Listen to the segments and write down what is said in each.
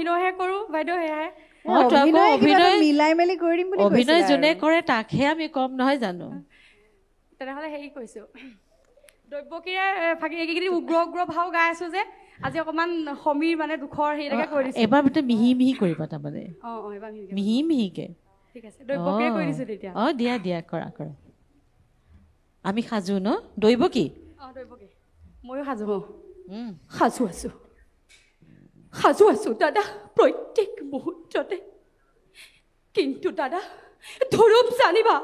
অভিনয়হে কৰোঁ বাইদেউ সেয়াহে অভিনয় মিলাই মেলি কৰি দিম বুলি অভিনয় যোনে কৰে তাকহে আমি কম নহয় জানো তেনেহ'লে হেৰি কৈছোঁ দৈৱকীৰে ফাঁকি এইকেইদিন উগ্ৰ উগ্ৰ ভাও গাই আছোঁ যে আজি অকণমান সমীৰ মানে দুখৰ হেৰিলৈকে কৰি দিছোঁ এবাৰ মানে মিহি মিহি কৰিবা তাৰমানে এবাৰ মিহি মিহিকে ঠিক আছে দৈৱকীৰে কৰি দিছোঁ তেতিয়া দিয়া দিয়া কৰা কৰা আমি সাজু ন দৈৱকী দৈৱকী ময়ো সাজু সাজু আছোঁ দাদা প্ৰত্যেক মুহূৰ্ততে কিন্তু দাদা ধৰূপ জানিবা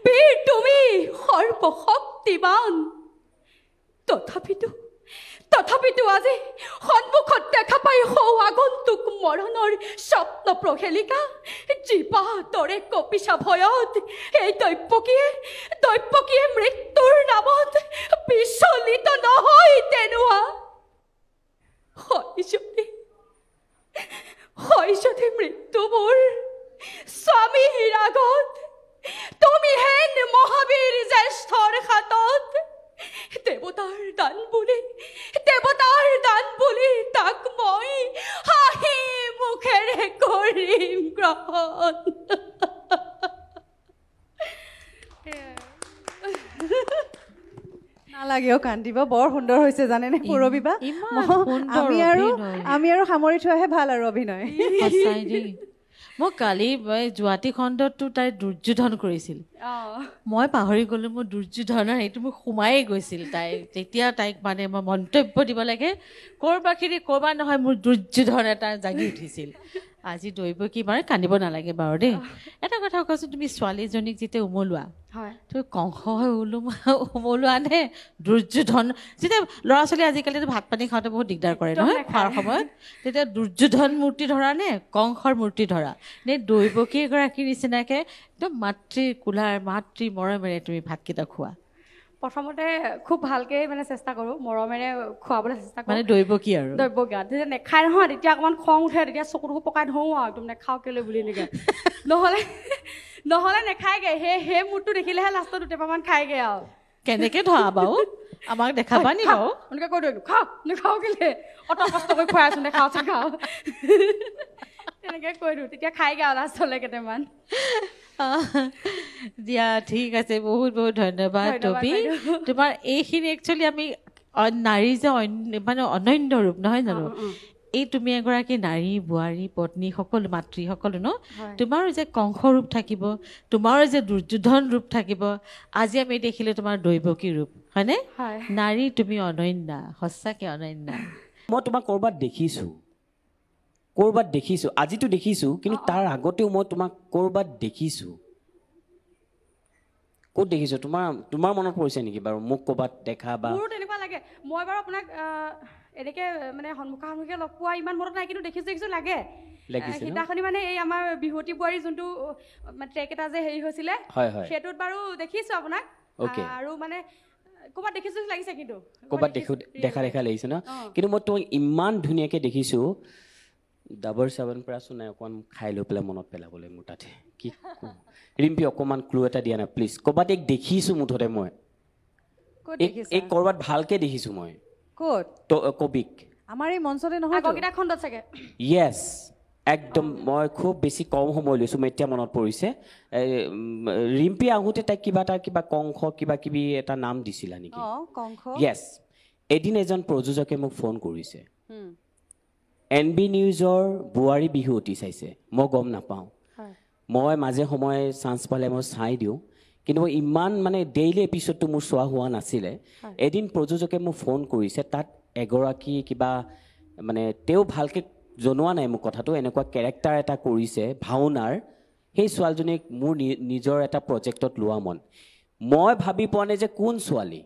বীৰ তুমি সৰ্বশক্তিমান তথাপিতো আজি সন্মুখত দেখা পাই সৌ আগন্তুক মৰণৰ স্বপ্ন প্ৰহেলিকা জীৱা দৰে কপিছা ভয়ত এই দৈৱকীয়ে মৃত্যুৰ নামত বিচলিত নহয় তেনোৱা হয় যদি মৃত্যু মোৰ স্বামীৰ আগত তুমি হেন মহাবীৰ জ্যেষ্ঠৰ হাতত দেৱতাৰ দান বুলি তাক মই হাঁহি মুখেৰে কৰিম গ্ৰহণ নালাগেও কান্দিব বৰ সুন্দৰ হৈছে জানেনে পূৰবীবা আমি আৰু সামৰি থোৱাহে ভাল আৰু অভিনয় মই কালি যোৱাটী খণ্ডতো তাই দুৰ্যোধন কৰিছিল মই পাহৰি গ'লো মোৰ দুৰ্যোধনৰ সেইটো মোক সোমায়ে গৈছিল তেতিয়া তাইক মানে মই মন্তব্য দিব লাগে ক'ৰবাৰ নহয় মোৰ দুৰ্যোধন এটা জাগি উঠিছিল আজি দৈৱকী মানে কান্দিব নালাগে বাৰু দেই এটা কথা কৈছোঁ তুমি ছোৱালীজনীক যেতিয়া উমলোৱা তুমি কংস হৈ উমলোৱা নে দুৰ্যোধন যেতিয়া ল'ৰা ছোৱালী আজিকালিতো ভাত পানী খাওঁতে বহুত দিগদাৰ কৰে নহয় খোৱাৰ সময়ত তেতিয়া দুৰ্যোধন মূৰ্তি ধৰা নে কংসৰ মূৰ্তি ধৰা নে দৈৱকী এগৰাকীৰ নিচিনাকৈ একদম মাতৃ মৰমেৰে তুমি ভাতকেইটা খোৱা প্ৰথমতে খুব ভালকৈ মানে চেষ্টা কৰোঁ মৰমেৰে খুৱাবলৈ চেষ্টা কৰোঁ মানে দৈৱকী তেতিয়া নেখায় নহয় তেতিয়া অকণমান খং উঠে তেতিয়া চকুটো পকাই ধৰোঁ আৰু একদম নেখাওঁ কেলৈ বুলি এনেকৈ নহ'লে নেখায়গৈ সেই মূৰটো দেখিলেহে লাষ্টত দুটামান খায়গৈ আৰু কেনেকৈ ধৰা বাৰু আমাক দেখাবা নি বাৰু এনেকৈ কৈ দিওঁ নেখাওঁ কেলৈ অত কষ্ট কৰি খুৱাই আছোঁ নেখাওঁ তেনেকৈ কৈ দিওঁ তেতিয়া খায়গৈ আৰু লাষ্টলৈ কেইটামান দিয়া ঠিক আছে বহুত বহুত ধন্যবাদ টবি তোমাৰ এইখিনি একচুৱেলি আমি নাৰী যে মানে অনন্য ৰূপ নহয় জানো এই তুমি এগৰাকী নাৰী বোৱাৰী পত্নী সকলো মাতৃ সকলো ন তোমাৰো যে কংস ৰূপ থাকিব তোমাৰো যে দুৰ্যোধন ৰূপ থাকিব আজি আমি দেখিলোঁ তোমাৰ দৈৱকী ৰূপ হয়নে নাৰী তুমি অনন্যা সঁচাকৈ অনন্যা মই তোমাক ক'ৰবাত দেখিছোঁ আজিতো দেখিছোঁ কিন্তু তাৰ আগতেও মই তোমাক ক'ৰবাত দেখিছোঁ ক'ত দেখিছোঁ তোমাৰ মনত পৰিছে নেকি বাৰু মোক ক'ৰবাত দেখা বা মোৰো তেনেকুৱা লাগে মই বাৰু আপোনাক এনেকৈ মানে সন্মুখে লগ পোৱা ইমান মনত নাই কিন্তু দেখিছোঁ লাগে সিদিনাখনি মানে এই আমাৰ বিহুৱতী বোৱাৰী যোনটো ট্ৰেক এটা যে হেৰি হৈছিলে সেইটোত বাৰু দেখিছোঁ আপোনাক আৰু মানে ক'ৰবাত দেখিছোঁ লাগিছে কিন্তু ক'ৰবাত দেখা লাগিছে ন কিন্তু মই তোমাক ইমান ধুনীয়াকৈ দেখিছোঁ ডাবৰ চাবোন পৰা চোনাই অকণমান খাই লৈ পেলাই মনত পেলাবলৈ মোৰ তাতে কি ৰিম্পী অকণমান ক্লু এটা দিয়া নাই প্লিজ ক'ৰবাত এক দেখিছোঁ মুঠতে মই এই ক'ৰবাত ভালকৈ দেখিছোঁ মই ক'ত কবিক আমাৰ এই মঞ্চতে নহয় খণ্ডত চাগে য়েছ একদম মই খুব বেছি কম সময় লৈছোঁ মই এতিয়া মনত পৰিছে ৰিম্পী আহোঁতে তাইক কিবা কংস কিবা কিবি এটা নাম দিছিলা নেকি য়েছ এদিন এজন প্ৰযোজকে মোক ফোন কৰিছে NB নিউজৰ বোৱাৰী বিহুৱতী চাইছে মই গম নাপাওঁ মই মাজে সময়ে চান্স পালে মই চাই দিওঁ কিন্তু মই ইমান মানে ডেইলি এপিছডটো মোৰ চোৱা হোৱা নাছিলে এদিন প্ৰযোজকে মোক ফোন কৰিছে তাত এগৰাকী কিবা মানে তেওঁ ভালকৈ জনোৱা নাই মোক কথাটো এনেকুৱা কেৰেক্টাৰ এটা কৰিছে ভাওনাৰ সেই ছোৱালীজনীক মোৰ নিজৰ এটা প্ৰজেক্টত লোৱা মন মই ভাবি পোৱা নাই যে কোন ছোৱালী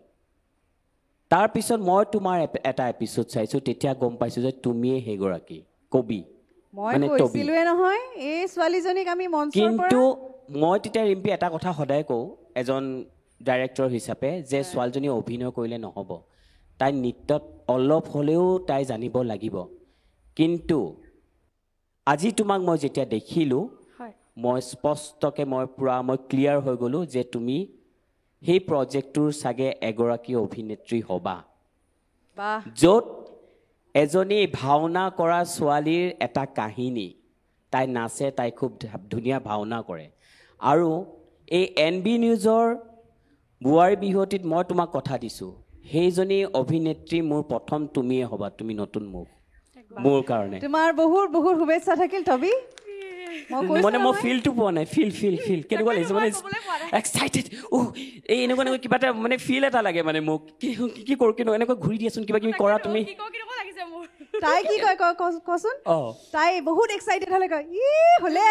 তাৰপিছত মই তোমাৰ এটা এপিছড চাইছোঁ তেতিয়া গম পাইছোঁ যে তুমিয়ে সেইগৰাকী কবি মানে কৈছিলোৱে নহয় এই ছোৱালীজনীক আমি মঞ্চৰ পৰা কিন্তু মই তেতিয়া ৰিম্পী এটা কথা সদায় কওঁ এজন ডাইৰেক্টৰ হিচাপে যে ছোৱালীজনী অভিনয় কৰিলে নহ'ব তাই নৃত্যত অলপ হ'লেও তাই জানিব লাগিব কিন্তু আজি তোমাক মই যেতিয়া দেখিলোঁ মই স্পষ্টকৈ মই ক্লিয়াৰ হৈ গ'লোঁ যে তুমি সেই প্ৰজেক্টটোৰ চাগে এগৰাকী অভিনেত্ৰী হ'বা য'ত এজনী ভাওনা কৰা ছোৱালীৰ এটা কাহিনী তাই নাচে তাই খুব ধুনীয়া ভাওনা কৰে আৰু এই NB নিউজৰ বুৱাৰী বিহুটিত মই তোমাক কথা দিছোঁ সেইজনী অভিনেত্ৰী মোৰ প্ৰথম তুমিয়ে হ'বা তুমি নতুন মুখ মোৰ কাৰণে তোমাৰ বহুত বহুত শুভেচ্ছা থাকিল টবি মানে মই ফিলটো পোৱা নাই ফিল কেনেকুৱা লাগিছে মানে এক্সাইটেড এই এনেকুৱা কিবা এটা মানে ফিল এটা লাগে মানে মোক কি কৰোঁ কিন্তু এনেকুৱা ঘূৰি দিয়াচোন কিবা কিবি কৰা তুমি তাই কি কয় কচোন তাই বহুত এক্সাইটেড হ'লে কয় ই হ'লে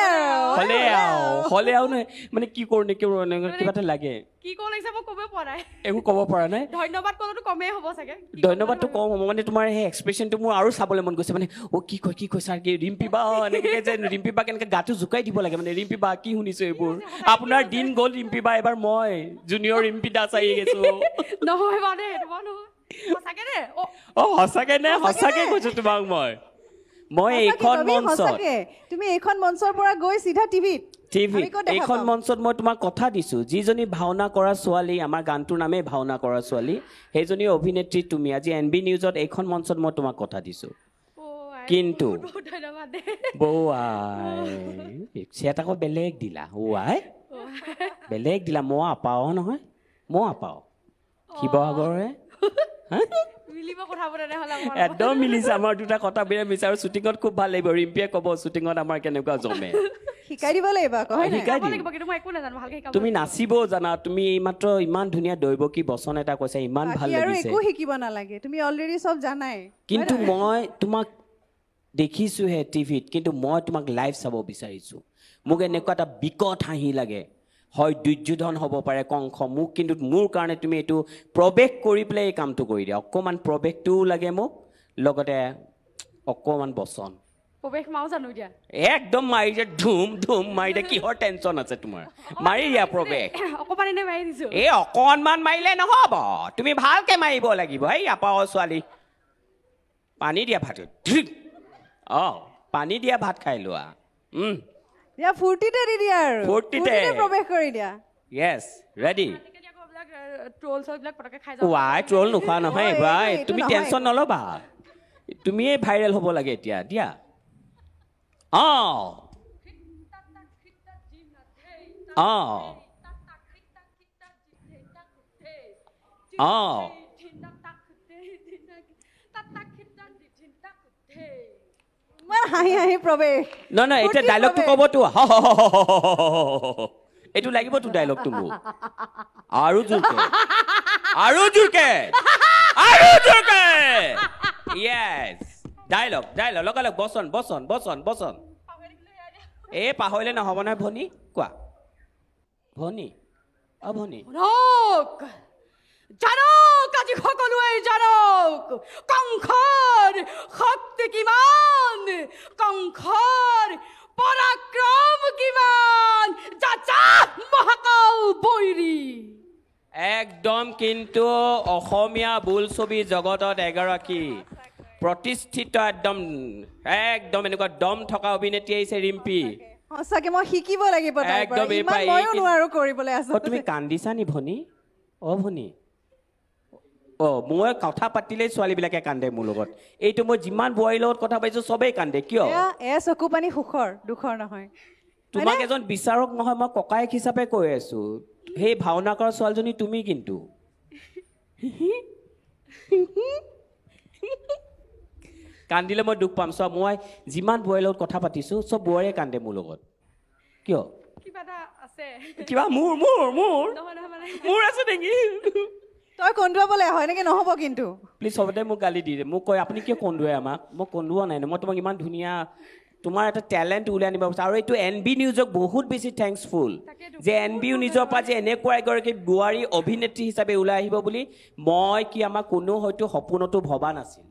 আৰু নহয় মানে কি কৰোঁ নে কিবা এটা লাগে কি ক'ব লাগিছে মই ক'ব পৰা নাই একো ক'ব পৰা নাই ধন্যবাদ ক'লেতো কমেই হ'ব চাগে ধন্যবাদটো কম হ'ব মানে তোমাৰ সেই এক্সপ্ৰেশ্যনটো মোৰ আৰু চাবলৈ মন গৈছে মানে কি কয় ছাৰ কি ৰিম্পী বা এনেকৈ যে ৰিম্পী বা কেনেকৈ গাটো জোকাই দিব লাগে মানে ৰিম্পী বা কি শুনিছোঁ এইবোৰ আপোনাৰ দিন গ'ল ৰিম্পী বা এবাৰ মই জুনিয়ৰ ৰিম্পী দাস আহি গৈছোঁ নহয় মানে সেইটো নহয় সঁচাকে নে সঁচাকে কৈছোঁ তোমাক মই এইখন মঞ্চত তুমি এইখন মঞ্চৰ পৰা গৈ চিধা টিভিত এইখন মঞ্চত মই তোমাক কথা দিছোঁ যিজনী ভাওনা কৰা ছোৱালী আমাৰ গানটোৰ নামেই ভাওনা কৰা ছোৱালী সেইজনী অভিনেত্ৰী তুমি আজি NB নিউজত এইখন মঞ্চত মই তোমাক কথা দিছোঁ কিন্তু চিয়াত আকৌ বেলেগ দিলা বেলেগ দিলা মই আপাও নহয় মই আপাও শিৱসাগৰৰে একদম মিলিছে আমাৰ দুটা কথা বিৰাট বিচাৰোঁ শ্বুটিঙত খুব ভাল লাগিব ৰিম্পীয়ে ক'ব শ্বুটিঙত আমাৰ কেনেকুৱা জমে শিকাই দিব লাগিব তুমি নাচিবও জানা তুমি এইমাত্ৰ ইমান ধুনীয়া দৈৱকী বচন এটা কৈছা ইমান ভাল লাগিছে একো শিকিব নালাগে তুমি অলৰেডি চব জানাই কিন্তু মই তোমাক দেখিছোঁহে টিভিত কিন্তু মই তোমাক লাইভ চাব বিচাৰিছোঁ মোক এনেকুৱা এটা বিকট হাঁহি লাগে হয় দুৰ্যোধন হ'ব পাৰে কংস মোক কিন্তু মোৰ কাৰণে তুমি এইটো প্ৰৱেশ কৰি পেলাই এই কামটো কৰি দিয়া অকণমান প্ৰৱেশটোও লাগে মোক লগতে অকণমান বচন প্ৰৱেশ মাও জানো দিয়া একদম মাৰি যে ধুম মাৰি দিয়া কিহৰ টেনশ্যন আছে তোমাৰ মাৰি দিয়া প্ৰৱেশ অকণমান এনে মাৰি দিছোঁ এই অকণমান মাৰিলে নহ'ব তুমি ভালকৈ মাৰিব লাগিব এই আপাও ছোৱালী পানী দিয়া ভাতত পানী দিয়া ভাত খাই লোৱা দিয়া ফূৰ্তিতে দি দিয়া আৰু ফূৰ্তিতে প্ৰৱেশ কৰি দিয়া য়েছ ৰেডি ৱাই ট্ৰল নোখোৱা নহয় এইবাৰ তুমি টেনশ্যন নল'বা তুমিয়ে ভাইৰেল হ'ব লাগে এতিয়া দিয়া হাঁহি প্ৰৱেশ নহয় এতিয়া ডাইলগটো ক'বতো এইটো লাগিবতো ডাইলগটো মোক আৰু জোৰকে য়েছ ডাইলগ লগালগ বচন এই পাহৰিলে নহ'ব নহয় ভনী কোৱা ভনী জানক আজি সকলোৱে জানক কংসৰ শক্তি কিমান কংসৰ পৰাক্ৰম কিমান মহাকাল বৈৰী একদম কিন্তু অসমীয়া বোলছবি জগতত এগৰাকী প্ৰতিষ্ঠিত একদম এনেকুৱা দম থকা অভিনেত্ৰী আহিছে ৰিম্পী সঁচাকে মই শিকিব লাগিব তুমি কান্দিছা নি ভনী ভনী মই কথা পাতিলেই ছোৱালীবিলাকে কান্দে মোৰ লগত এইটো মই যিমান বোৱাৰীৰ লগত কথা পাতিছোঁ চবেই কান্দে কিয় চকু পানী দুখৰ নহয় তোমাক এজন বিচাৰক নহয় মই ককায়েক হিচাপে কৈ আছোঁ সেই ভাওনা কৰা ছোৱালীজনী তুমি কিন্তু কান্দিলে মই দুখ পাম চোৱা মই যিমান বোৱাৰীৰ লগত কথা পাতিছোঁ চব বোৱাৰীয়ে কান্দে মোৰ লগত কিয় কিবা মোৰ আছে নেকি তই কন্দুৱাবলৈ হয় নেকি নহ'ব কিন্তু প্লিজ সবতে মোক গালি দি মোক কয় আপুনি কিয় কন্দুৱাই আমাক মই কন্দুৱা নাই মই তোমাক ইমান ধুনীয়া তোমাৰ এটা টেলেণ্ট উলিয়াই আনিব বিচাৰোঁ আৰু এইটো NB নিউজক বহুত বেছি থেংকছফুল যে NB নিউজৰ পৰা যে এনেকুৱা এগৰাকী বোৱাৰী অভিনেত্ৰী হিচাপে ওলাই আহিব বুলি মই আমাৰ কোনো হয়তো সপোনতো ভবা নাছিল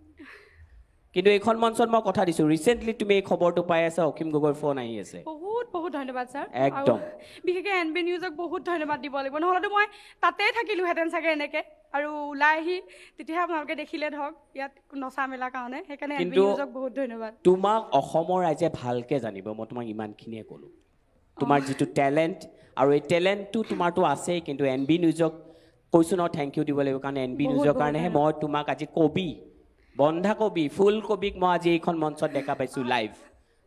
কিন্তু এইখন মঞ্চত মই কথা দিছোঁ ৰিচেণ্টলি তুমি এই খবৰটো পাই আছা অসীম গগৈৰ ফোন আহি আছে বহুত ধন্যবাদ ছাৰ একদম বিশেষকৈ NB নিউজক বহুত ধন্যবাদ দিব লাগিব নহ'লেতো মই তাতেই থাকিলোহেঁতেন চাগে এনেকৈ আৰু ওলাই আহি তেতিয়াহে আপোনালোকে দেখিলে ধৰক ইয়াত নচা মেলাৰ কাৰণে সেইকাৰণে NB নিউজক বহুত ধন্যবাদ তোমাক অসমৰ ৰাইজে ভালকৈ জানিব মই তোমাক ইমানখিনিয়ে ক'লোঁ তোমাৰ যিটো টেলেণ্ট আৰু এই টেলেণ্টটো তোমাৰতো আছেই কিন্তু NB নিউজক কৈছোঁ ন থেংক ইউ দিব লাগিব কাৰণ NB নিউজৰ কাৰণেহে মই তোমাক আজি কবি বন্ধাকবি ফুলকবিক মই আজি এইখন মঞ্চত দেখা পাইছো লাইভ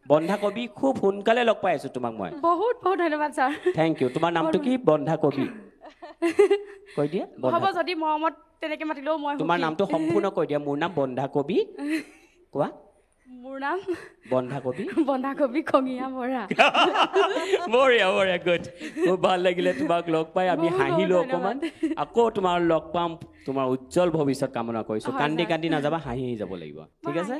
বন্ধাকবি খুব সোনকালে লগ পাই আছো তোমাক মই বহুত বহুত ধন্যবাদ ছাৰ থ্যাংক ইউ তোমাৰ নামটো কি বন্ধাকবি কৈ দিয়া হ'ব যদি মৰমত তেনেকে মাতিলেও মই তোমাৰ নামটো সম্পূৰ্ণ কৈ দিয়া মোৰ নাম বন্ধাকবি কোৱা মোৰ নাম বন্ধাকবি খঙীয়া বৰা বঢ়িয়া গুড খুব ভাল লাগিলে তোমাক লগ পাই আমি হাঁহিলো অকমান আকৌ তোমাৰ লগ পাম তোমাৰ উজ্জ্বল ভৱিষ্যত কামনা কৰিছো কান্দি কান্দি নাযাবা হাঁহি যাব লাগিব ঠিক আছে